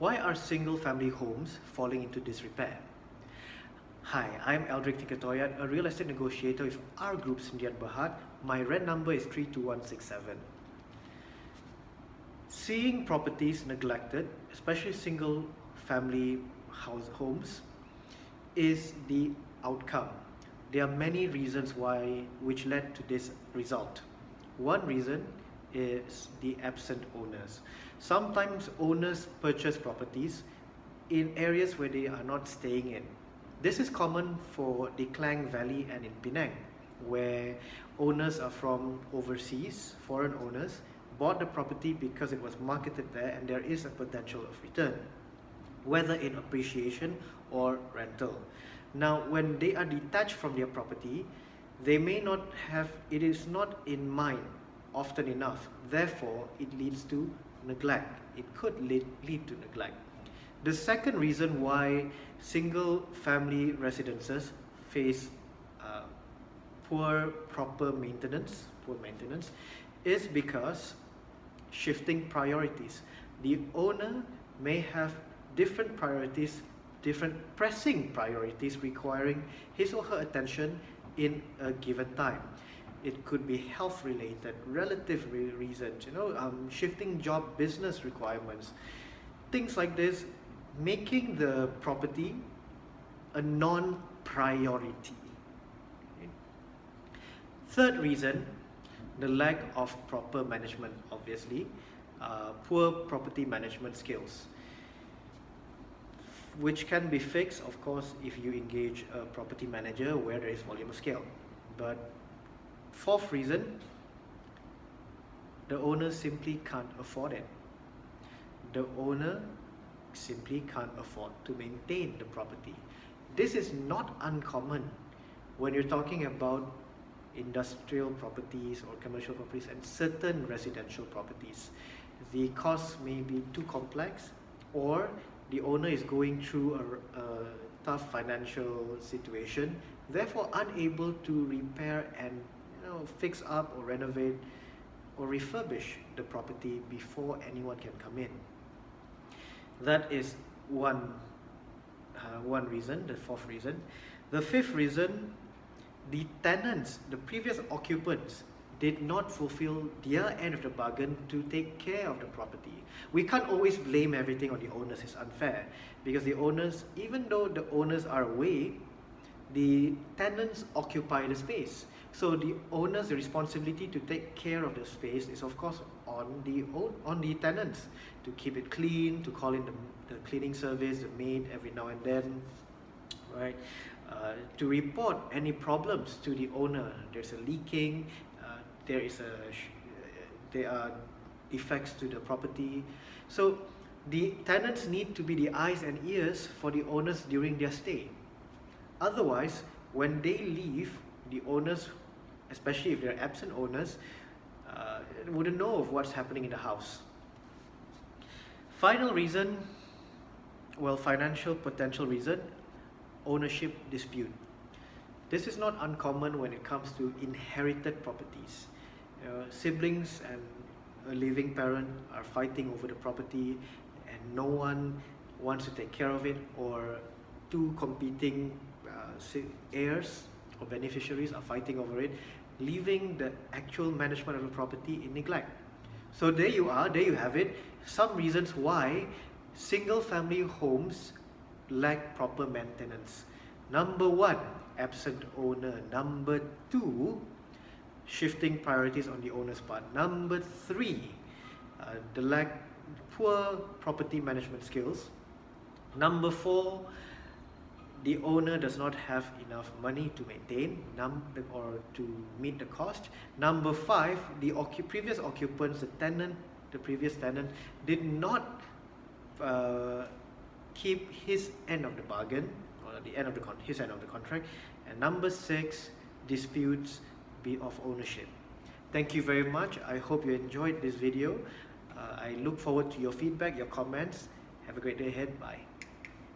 Why are single-family homes falling into disrepair? Hi, I'm Aldric Toyad, a real estate negotiator with RGroup Sdn Bhd. My rent number is 32167. Seeing properties neglected, especially single-family homes, is the outcome. There are many reasons which led to this result. One reason is the absent owners. Sometimes owners purchase properties in areas where they are not staying in. This is common for the Klang Valley and in Penang, where owners are from overseas, foreign owners, bought the property because it was marketed there and there is a potential of return, whether in appreciation or rental. Now, when they are detached from their property, they may not have, it is not in mind often enough. Therefore, it leads to neglect. It could lead to neglect. The second reason why single-family residences face poor maintenance is because shifting priorities. The owner may have different priorities, different pressing priorities requiring his or her attention in a given time. It could be health related, relative reasons, shifting job business requirements, things like this, making the property a non-priority. Okay. Third reason, the lack of proper management, obviously, poor property management skills, which can be fixed, of course, if you engage a property manager where there is volume of scale. But fourth reason, the owner simply can't afford it. The owner simply can't afford to maintain the property. This is not uncommon when you're talking about industrial properties or commercial properties and certain residential properties. The costs may be too complex, or the owner is going through a tough financial situation, therefore unable to repair and fix up or renovate or refurbish the property before anyone can come in. That is one reason, the fourth reason. The fifth reason, the tenants, the previous occupants, did not fulfill their end of the bargain to take care of the property. We can't always blame everything on the owners, it's unfair, because the owners, even though the owners are away, the tenants occupy the space. So the owner's responsibility to take care of the space is of course on the tenants, to keep it clean, to call in the cleaning service, the maid every now and then, right? To report any problems to the owner. There's a leaking, there are defects to the property. So the tenants need to be the eyes and ears for the owners during their stay. Otherwise, when they leave, the owners, especially if they're absent owners, wouldn't know of what's happening in the house. Final reason, financial potential reason, ownership dispute. This is not uncommon when it comes to inherited properties. Siblings and a living parent are fighting over the property and no one wants to take care of it, or two competing heirs or beneficiaries are fighting over it, leaving the actual management of the property in neglect. So there you have it, some reasons why single-family homes lack proper maintenance. Number one, absent owner. Number two, shifting priorities on the owner's part. Number three, poor property management skills. Number four, the owner does not have enough money to maintain or to meet the cost. Number five, the previous occupants, the previous tenant, did not keep his end of the bargain, or his end of the contract. And number six, disputes of ownership. Thank you very much. I hope you enjoyed this video. I look forward to your feedback, your comments. Have a great day ahead. Bye.